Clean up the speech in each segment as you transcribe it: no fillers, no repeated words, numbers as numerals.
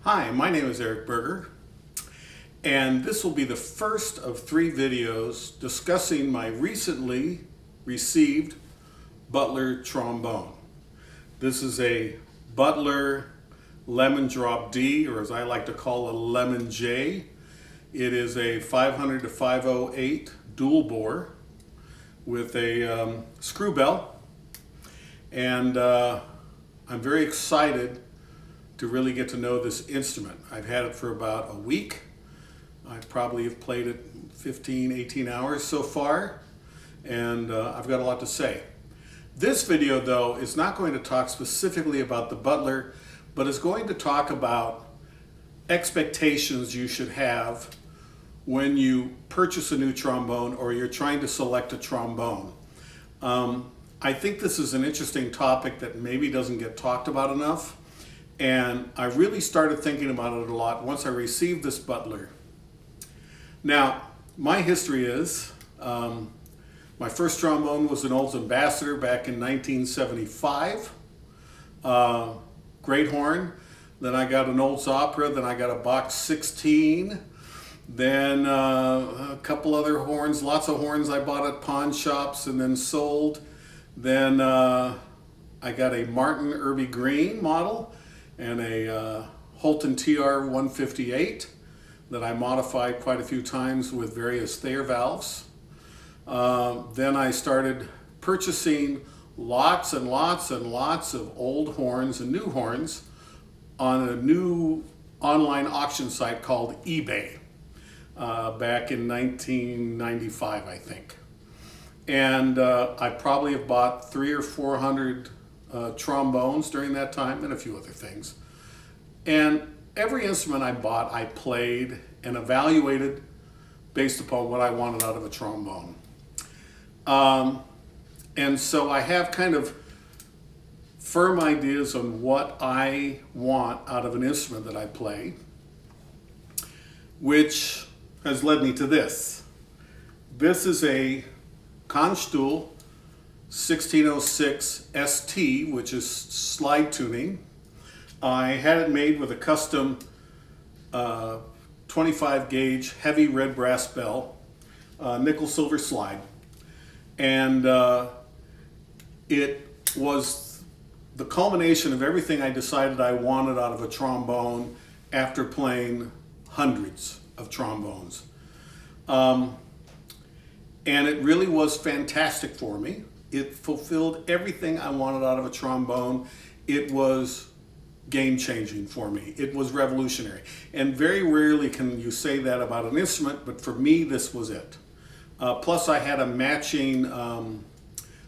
Hi, my name is Eric Berger, and this will be the first of 3 videos discussing my recently received Butler trombone. This is a Butler Lemondrop D, or as I like to call a Lemon J. It is a 500 to 508 dual bore with a screw bell, and I'm very excited to really get to know this instrument. I've had it for about a week. I probably have played it 15, 18 hours so far, and I've got a lot to say. This video, though, is not going to talk specifically about the Butler, but is going to talk about expectations you should have when you purchase a new trombone or you're trying to select a trombone. I think this is an interesting topic that maybe doesn't get talked about enough, and I really started thinking about it a lot once I received this Butler. Now, my history is, my first trombone was an Olds Ambassador back in 1975, great horn. Then I got an Olds Opera, then I got a Box 16, then a couple other horns, lots of horns I bought at pawn shops and then sold. Then I got a Martin Irby Green model and a Holton TR 158 that I modified quite a few times with various Thayer valves. Then I started purchasing lots and lots and lots of old horns and new horns on a new online auction site called eBay back in 1995, I think. And I probably have bought 300 or 400 trombones during that time and a few other things. And every instrument I bought, I played and evaluated based upon what I wanted out of a trombone. And so I have kind of firm ideas on what I want out of an instrument that I play, which has led me to this. This is a ConnStool 1606 ST, which is slide tuning. I had it made with a custom 25 gauge heavy red brass bell, nickel silver slide. And it was the culmination of everything I decided I wanted out of a trombone after playing hundreds of trombones. And it really was fantastic for me. It fulfilled everything I wanted out of a trombone. It was game-changing for me. It was revolutionary. And very rarely can you say that about an instrument, but for me, this was it. Plus, I had a matching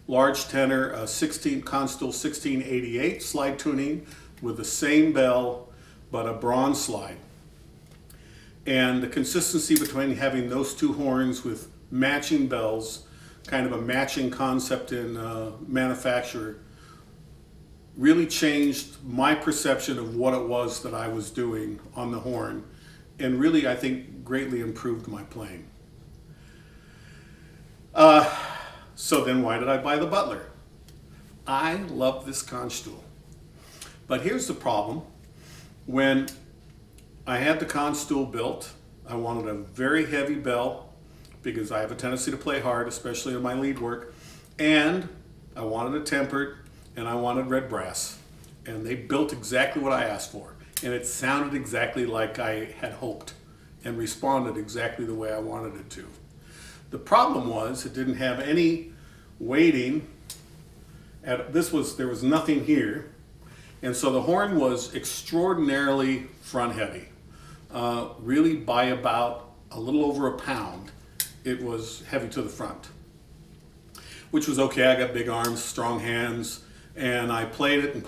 large tenor ConnStool 1688 slide tuning with the same bell, but a bronze slide. And the consistency between having those two horns with matching bells, kind of a matching concept in manufacture, really changed my perception of what it was that I was doing on the horn, and really, I think, greatly improved my playing. So then why did I buy the Butler? I love this ConnStool. But here's the problem. When I had the ConnStool built, I wanted a very heavy bell because I have a tendency to play hard, especially in my lead work, and I wanted it tempered, and I wanted red brass. And they built exactly what I asked for, and it sounded exactly like I had hoped and responded exactly the way I wanted it to. The problem was it didn't have any weighting. There was nothing here, and so the horn was extraordinarily front heavy, really by about a little over a pound. It was heavy to the front, which was okay. I got big arms, strong hands, and I played it, and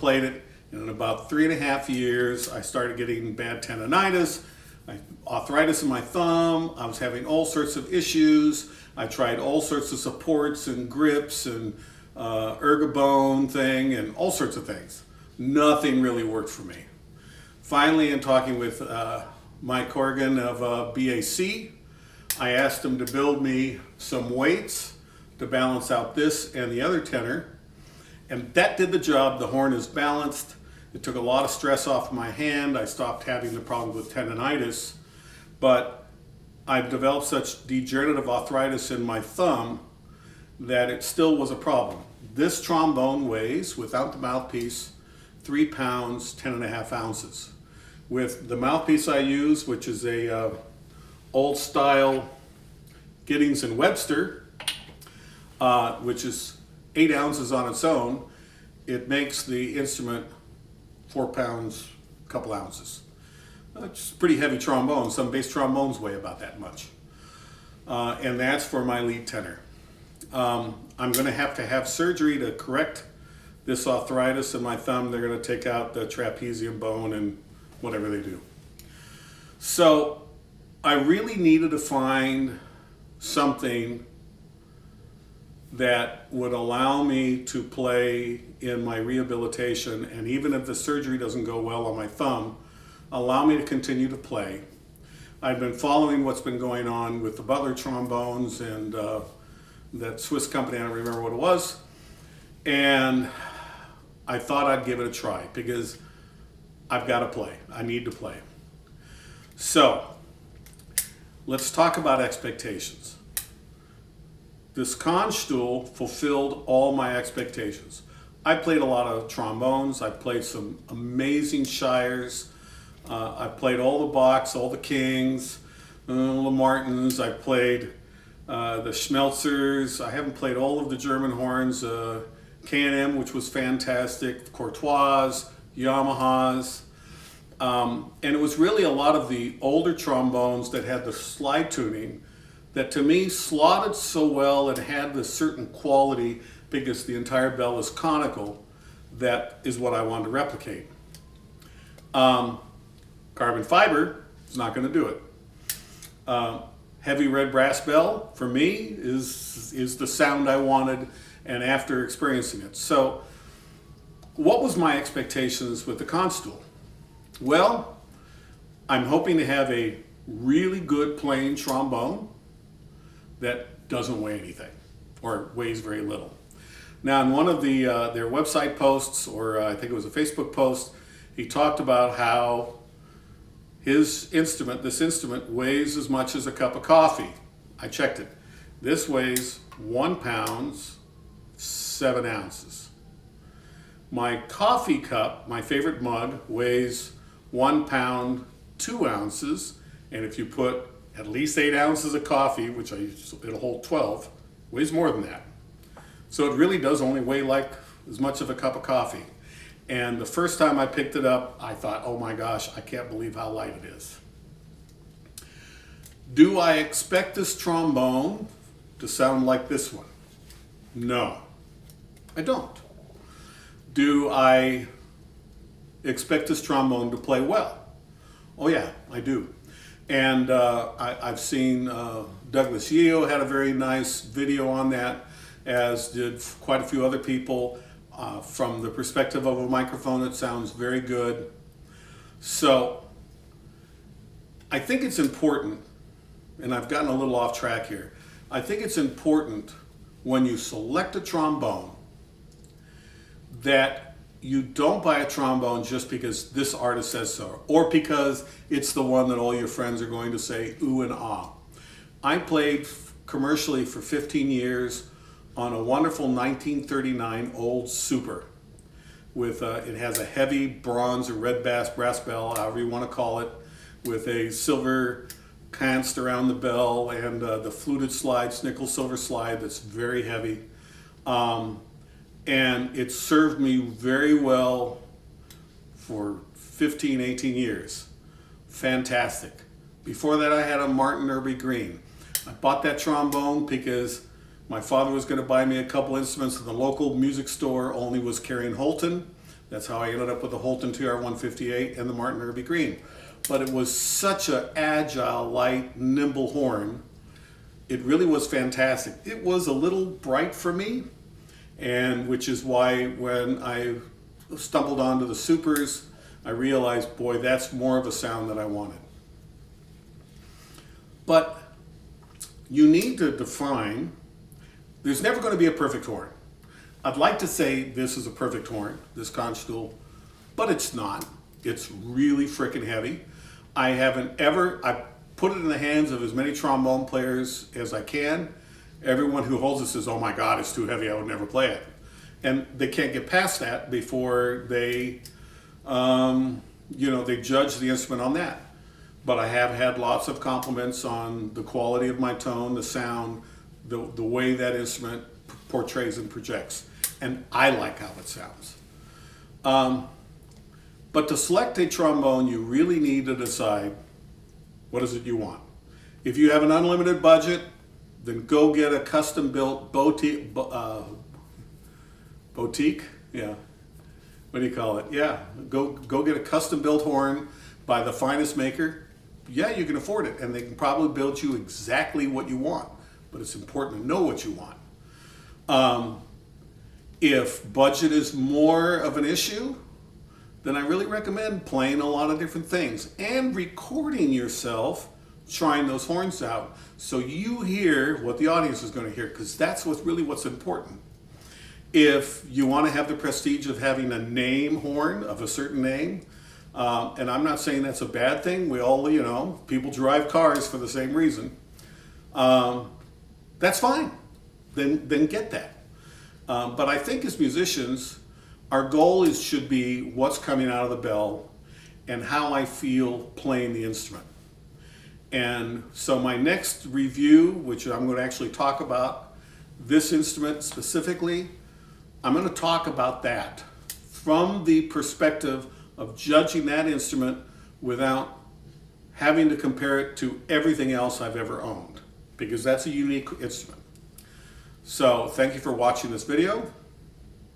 in about 3.5 years, I started getting bad tendonitis, arthritis in my thumb. I was having all sorts of issues. I tried all sorts of supports and grips and ergobone thing and all sorts of things. Nothing really worked for me. Finally, in talking with Mike Corrigan of BAC, I asked him to build me some weights to balance out this and the other tenor, and that did the job. The horn is balanced. It took a lot of stress off my hand. I stopped having the problem with tendonitis, but I've developed such degenerative arthritis in my thumb that it still was a problem. This trombone weighs, without the mouthpiece, 3 pounds, 10.5 ounces. With the mouthpiece I use, which is a old style Giddings and Webster, which is 8 ounces on its own, it makes the instrument 4 pounds, a couple ounces. It's a pretty heavy trombone. Some bass trombones weigh about that much. And that's for my lead tenor. I'm going to have surgery to correct this arthritis in my thumb. They're going to take out the trapezium bone and whatever they do. So I really needed to find something that would allow me to play in my rehabilitation, and even if the surgery doesn't go well on my thumb, allow me to continue to play. I've been following what's been going on with the Butler trombones and that Swiss company, I don't remember what it was, and I thought I'd give it a try because I've got to play. I need to play. So let's talk about expectations. This ConnStool fulfilled all my expectations. I played a lot of trombones. I played some amazing Shires. I played all the Bachs, all the Kings, the Martins. I played the Schmelzers. I haven't played all of the German horns. K&M, which was fantastic. Courtois, Yamahas. And it was really a lot of the older trombones that had the slide tuning that to me slotted so well and had this certain quality because the entire bell is conical. That is what I wanted to replicate. Carbon fiber is not going to do it. Heavy red brass bell for me is the sound I wanted, and after experiencing it. So what was my expectations with the ConnStool? Well, I'm hoping to have a really good playing trombone that doesn't weigh anything or weighs very little. Now, in one of their website posts, or I think it was a Facebook post, he talked about how this instrument weighs as much as a cup of coffee. I checked it. This weighs 1 pound, 7 ounces. My coffee cup, my favorite mug, weighs 1 pound, 2 ounces. And if you put at least 8 ounces of coffee, which it'll hold 12, weighs more than that. So it really does only weigh like as much of a cup of coffee. And the first time I picked it up, I thought, oh my gosh, I can't believe how light it is. Do I expect this trombone to sound like this one? No, I don't. Do I expect this trombone to play well? Oh yeah, I do. And I've seen Douglas Yeo had a very nice video on that, as did quite a few other people. From the perspective of a microphone, it sounds very good. So I think it's important, and I've gotten a little off track here. I think it's important when you select a trombone that you don't buy a trombone just because this artist says so, or because it's the one that all your friends are going to say ooh and ah. I played commercially for 15 years on a wonderful 1939 old Super with it has a heavy bronze or red brass bell, however you want to call it, with a silver const around the bell and the fluted slide, nickel silver slide that's very heavy. And it served me very well for 15, 18 years. Fantastic. Before that, I had a Martin Irby Green. I bought that trombone because my father was going to buy me a couple instruments and the local music store only was carrying Holton. That's how I ended up with the Holton TR-158 and the Martin Irby Green. But it was such an agile, light, nimble horn. It really was fantastic. It was a little bright for me, and which is why when I stumbled onto the Supers, I realized, boy, that's more of a sound that I wanted. But you need to define, there's never going to be a perfect horn. I'd like to say this is a perfect horn, this ConnStool, but it's not. It's really freaking heavy. I put it in the hands of as many trombone players as I can. Everyone who holds it says, oh my God, it's too heavy, I would never play it. And they can't get past that before they, they judge the instrument on that. But I have had lots of compliments on the quality of my tone, the sound, the way that instrument portrays and projects. And I like how it sounds. But to select a trombone, you really need to decide what is it you want. If you have an unlimited budget, then go get a custom-built boutique, yeah. What do you call it? Yeah, go get a custom-built horn by the finest maker. Yeah, you can afford it, and they can probably build you exactly what you want. But it's important to know what you want. If budget is more of an issue, then I really recommend playing a lot of different things and recording yourself trying those horns out so you hear what the audience is going to hear, because that's what's important. If you want to have the prestige of having a name horn of a certain name, and I'm not saying that's a bad thing, we all, people drive cars for the same reason, that's fine, then get that. But I think as musicians, our goal should be what's coming out of the bell and how I feel playing the instrument. And so my next review, which I'm going to actually talk about this instrument specifically, I'm going to talk about that from the perspective of judging that instrument without having to compare it to everything else I've ever owned, because that's a unique instrument. So thank you for watching this video,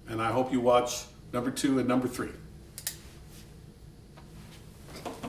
and I hope you watch number 2 and number 3.